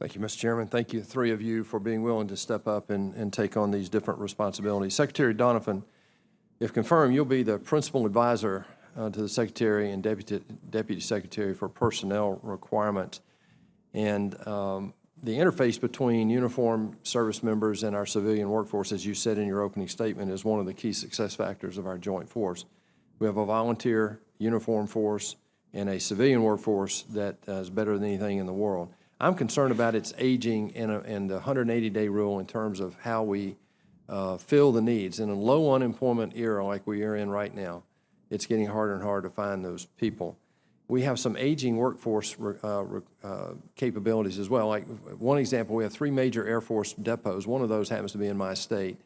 Thank you, Mr. Chairman. Thank you, three of you, for being willing to step up and take on these different responsibilities. Secretary Donovan, if confirmed, you'll be the principal advisor to the Secretary and Deputy Secretary for personnel requirements. And the interface between uniformed service members and our civilian workforce, as you said in your opening statement, is one of the key success factors of our joint force. We have a volunteer uniformed force and a civilian workforce that is better than anything in the world. I'm concerned about its aging and the 180-day rule in terms of how we fill the needs. In a low unemployment era like we are in right now, it's getting harder and harder to find those people. We have some aging workforce capabilities as well. Like one example, we have 3 major Air Force depots. One of those happens to be in my state.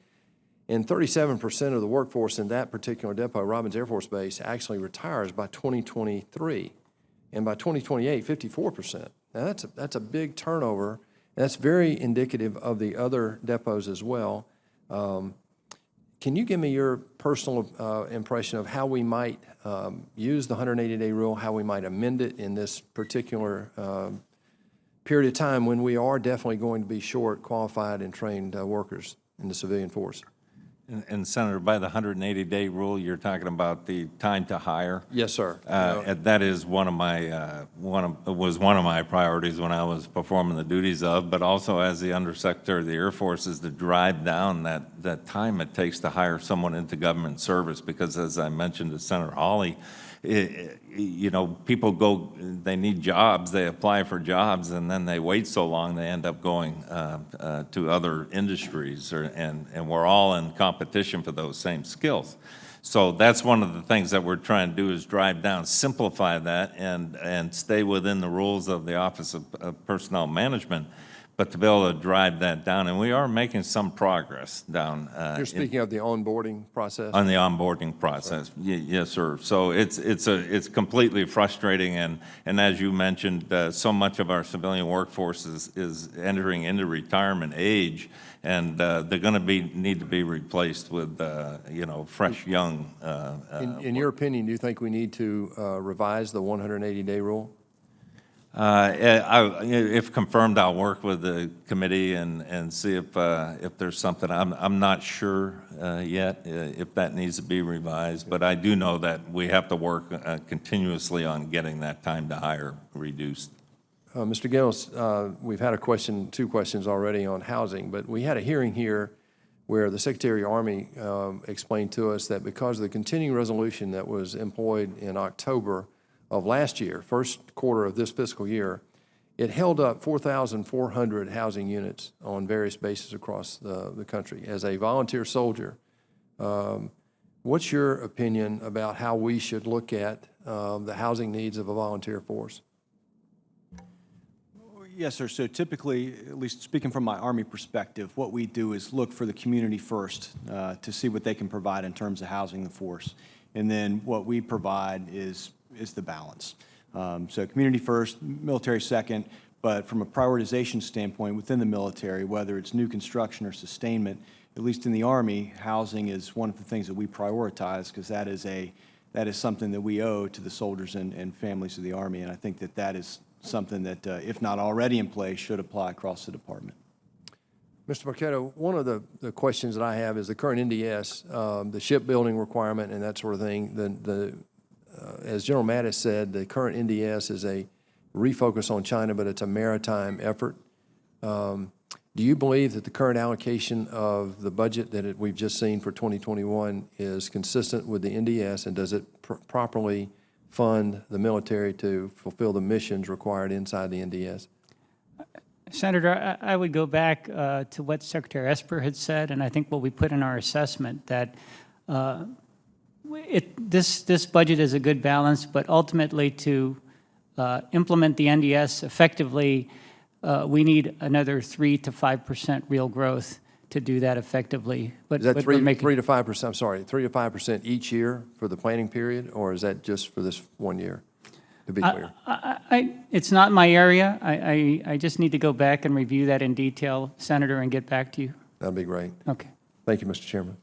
And 37% of the workforce in that particular depot, Robins Air Force Base, actually retires by 2023. And by 2028, 54%. Now that's a big turnover, and that's very indicative of the other depots as well. Can you give me your personal impression of how we might use the 180-day rule, how we might amend it in this particular period of time when we are definitely going to be short qualified and trained workers in the civilian force? And Senator, by the 180-day rule, you're talking about the time to hire? Yes, sir. That is one of my priorities when I was performing the duties of, but also as the Undersecretary of the Air Force, is to drive down that time it takes to hire someone into government service. Because as I mentioned to Senator Hawley, you know, people go, they need jobs, they apply for jobs, and then they wait so long they end up going to other industries, and we're all in competition for those same skills. So that's one of the things that we're trying to do, is drive down, simplify that, and stay within the rules of the Office of Personnel Management, but to be able to drive that down. And we are making some progress down. You're speaking of the onboarding process? On the onboarding process, yes, sir. So it's completely frustrating, and as you mentioned, so much of our civilian workforce is entering into retirement age, and they're going to need to be replaced with you know, fresh, young. In your opinion, do you think we need to revise the 180-day rule? If confirmed, I'll work with the committee and see if there's something. I'm not sure yet if that needs to be revised, but I do know that we have to work continuously on getting that time to hire reduced. Mr. Gillis, we've had two questions already on housing, but we had a hearing here where the Secretary of the Army explained to us that because of the continuing resolution that was employed in October of last year, first quarter of this fiscal year, it held up 4,400 housing units on various bases across the country. As a volunteer soldier, what's your opinion about how we should look at the housing needs of a volunteer force? Yes, sir. So typically, at least speaking from my Army perspective, what we do is look for the community first to see what they can provide in terms of housing the force. And then what we provide is the balance. So community first, military second, but from a prioritization standpoint within the military, whether it's new construction or sustainment, at least in the Army, housing is one of the things that we prioritize, because that is something that we owe to the soldiers and families of the Army. And I think that is something that, if not already in place, should apply across the department. Mr. Marchetto, one of the questions that I have is the current NDS, the shipbuilding requirement and that sort of thing. As General Mattis said, the current NDS is a refocus on China, but it's a maritime effort. Do you believe that the current allocation of the budget that we've just seen for 2021 is consistent with the NDS, and does it properly fund the military to fulfill the missions required inside the NDS? Senator, I would go back to what Secretary Esper had said, and I think what we put in our assessment, that this budget is a good balance, but ultimately to implement the NDS effectively, we need another 3 to 5% real growth to do that effectively. But is that 3 to 5%? I'm sorry, 3 to 5% each year for the planning period, or is that just for this 1 year? To be clear, it's not my area. I just need to go back and review that in detail, Senator, and get back to you. That'd be great. Okay. Thank you, Mr. Chairman.